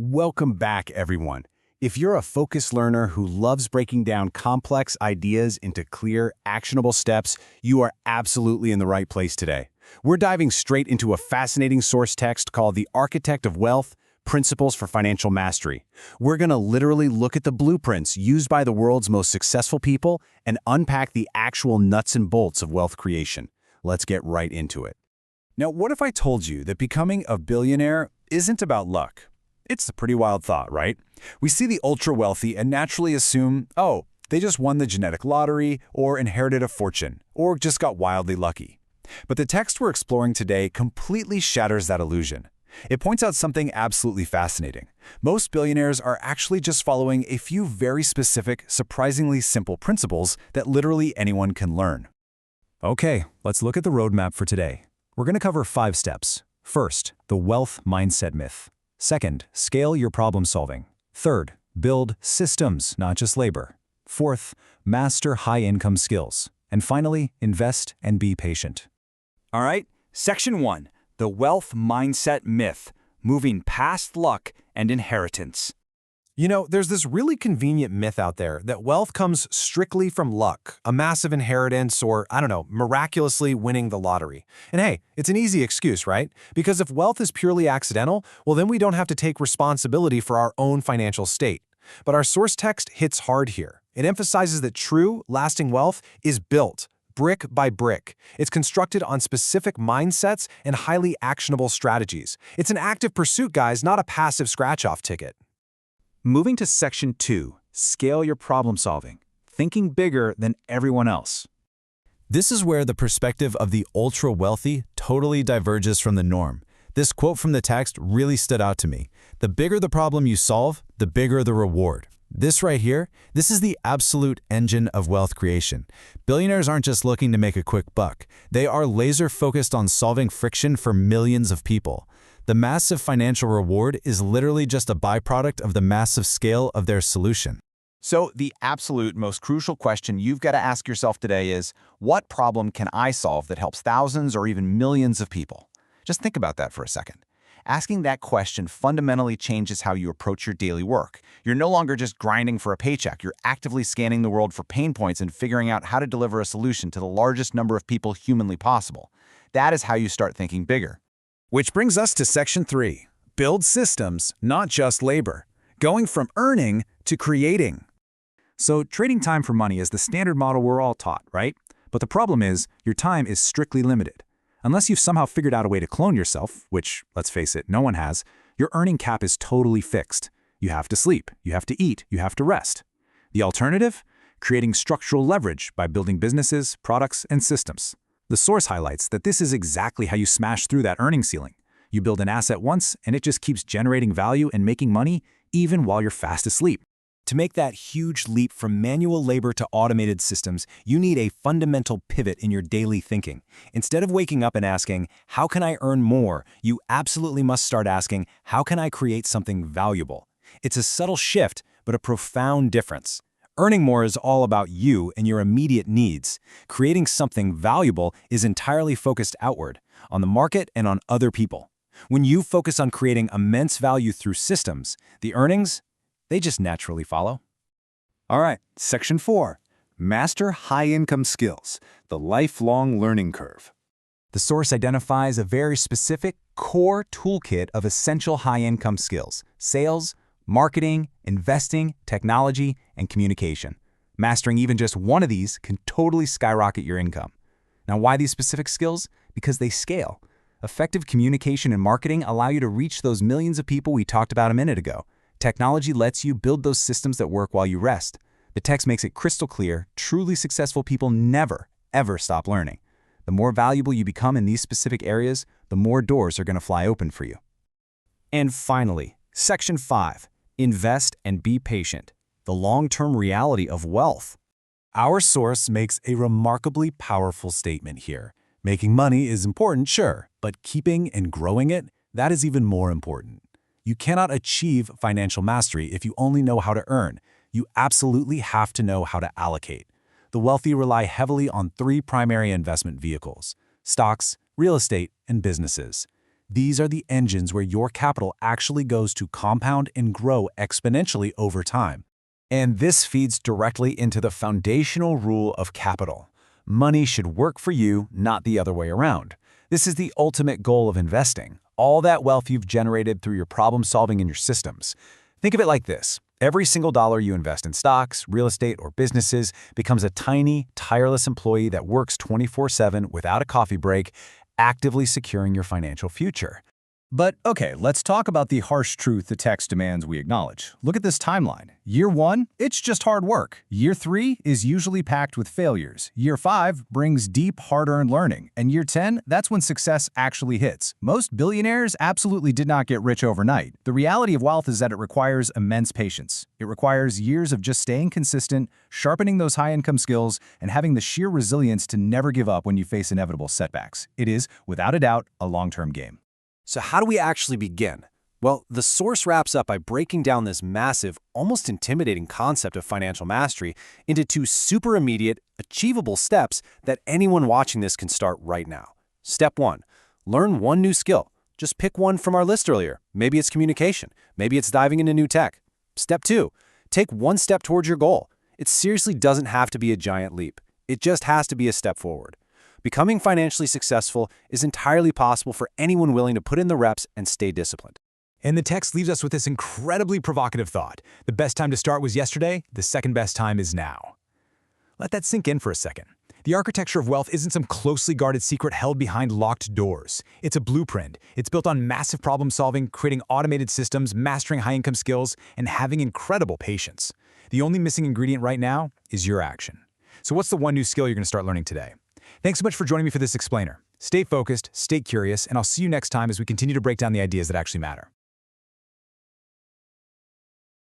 Welcome back, everyone. If you're a focused learner who loves breaking down complex ideas into clear, actionable steps, you are absolutely in the right place today. We're diving straight into a fascinating source text called The Architect of Wealth: Principles for Financial Mastery. We're going to literally look at the blueprints used by the world's most successful people and unpack the actual nuts and bolts of wealth creation. Let's get right into it. Now, what if I told you that becoming a billionaire isn't about luck? It's a pretty wild thought, right? We see the ultra-wealthy and naturally assume, oh, they just won the genetic lottery or inherited a fortune or just got wildly lucky. But the text we're exploring today completely shatters that illusion. It points out something absolutely fascinating. Most billionaires are actually just following a few very specific, surprisingly simple principles that literally anyone can learn. Okay, let's look at the roadmap for today. We're going to cover 5 steps. First, the wealth mindset myth. Second, scale your problem solving. Third, build systems, not just labor. Fourth, master high-income skills. And finally, invest and be patient. All right, Section 1, the wealth mindset myth, moving past luck and inheritance. You know, there's this really convenient myth out there that wealth comes strictly from luck, a massive inheritance, or, miraculously winning the lottery. And hey, it's an easy excuse, right? Because if wealth is purely accidental, well, then we don't have to take responsibility for our own financial state. But our source text hits hard here. It emphasizes that true, lasting wealth is built brick by brick. It's constructed on specific mindsets and highly actionable strategies. It's an active pursuit, guys, not a passive scratch-off ticket. Moving to Section 2, scale your problem solving, thinking bigger than everyone else. This is where the perspective of the ultra-wealthy totally diverges from the norm. This quote from the text really stood out to me. The bigger the problem you solve, the bigger the reward. This right here, this is the absolute engine of wealth creation. Billionaires aren't just looking to make a quick buck. They are laser-focused on solving friction for millions of people. The massive financial reward is literally just a byproduct of the massive scale of their solution. So the absolute most crucial question you've got to ask yourself today is, what problem can I solve that helps thousands or even millions of people? Just think about that for a second. Asking that question fundamentally changes how you approach your daily work. You're no longer just grinding for a paycheck. You're actively scanning the world for pain points and figuring out how to deliver a solution to the largest number of people humanly possible. That is how you start thinking bigger. Which brings us to Section 3, build systems, not just labor, going from earning to creating. So trading time for money is the standard model we're all taught, right? But the problem is, your time is strictly limited. Unless you've somehow figured out a way to clone yourself, which, let's face it, no one has, your earning cap is totally fixed. You have to sleep, you have to eat, you have to rest. The alternative? Creating structural leverage by building businesses, products, and systems. The source highlights that this is exactly how you smash through that earning ceiling. You build an asset once, and it just keeps generating value and making money even while you're fast asleep. To make that huge leap from manual labor to automated systems, you need a fundamental pivot in your daily thinking. Instead of waking up and asking, how can I earn more? You absolutely must start asking, how can I create something valuable? It's a subtle shift, but a profound difference. Earning more is all about you and your immediate needs. Creating something valuable is entirely focused outward, on the market and on other people. When you focus on creating immense value through systems, the earnings, they just naturally follow. All right, Section 4, master high-income skills, the lifelong learning curve. The source identifies a very specific core toolkit of essential high-income skills: sales, marketing, investing, technology, and communication. Mastering even just one of these can totally skyrocket your income. Now, why these specific skills? Because they scale. Effective communication and marketing allow you to reach those millions of people we talked about a minute ago. Technology lets you build those systems that work while you rest. The text makes it crystal clear, truly successful people never, ever stop learning. The more valuable you become in these specific areas, the more doors are going to fly open for you. And finally, Section 5, invest and be patient, the long-term reality of wealth. Our source makes a remarkably powerful statement here. Making money is important, sure, but keeping and growing it, that is even more important. You cannot achieve financial mastery if you only know how to earn. You absolutely have to know how to allocate. The wealthy rely heavily on 3 primary investment vehicles: stocks, real estate, and businesses. These are the engines where your capital actually goes to compound and grow exponentially over time. And this feeds directly into the foundational rule of capital. Money should work for you, not the other way around. This is the ultimate goal of investing, all that wealth you've generated through your problem solving and your systems. Think of it like this. Every single dollar you invest in stocks, real estate, or businesses becomes a tiny, tireless employee that works 24/7 without a coffee break, actively securing your financial future. But okay, let's talk about the harsh truth the text demands we acknowledge. Look at this timeline. Year 1, it's just hard work. Year 3 is usually packed with failures. Year 5 brings deep, hard-earned learning. And Year 10, that's when success actually hits. Most billionaires absolutely did not get rich overnight. The reality of wealth is that it requires immense patience. It requires years of just staying consistent, sharpening those high-income skills, and having the sheer resilience to never give up when you face inevitable setbacks. It is, without a doubt, a long-term game. So how do we actually begin? Well, the source wraps up by breaking down this massive, almost intimidating concept of financial mastery into 2 super immediate, achievable steps that anyone watching this can start right now. Step 1, learn one new skill. Just pick one from our list earlier. Maybe it's communication. Maybe it's diving into new tech. Step 2, take one step towards your goal. It seriously doesn't have to be a giant leap. It just has to be a step forward. Becoming financially successful is entirely possible for anyone willing to put in the reps and stay disciplined. And the text leaves us with this incredibly provocative thought. The best time to start was yesterday, the second best time is now. Let that sink in for a second. The architecture of wealth isn't some closely guarded secret held behind locked doors. It's a blueprint. It's built on massive problem solving, creating automated systems, mastering high-income skills, and having incredible patience. The only missing ingredient right now is your action. So what's the one new skill you're going to start learning today? Thanks so much for joining me for this explainer. Stay focused, stay curious, and I'll see you next time as we continue to break down the ideas that actually matter.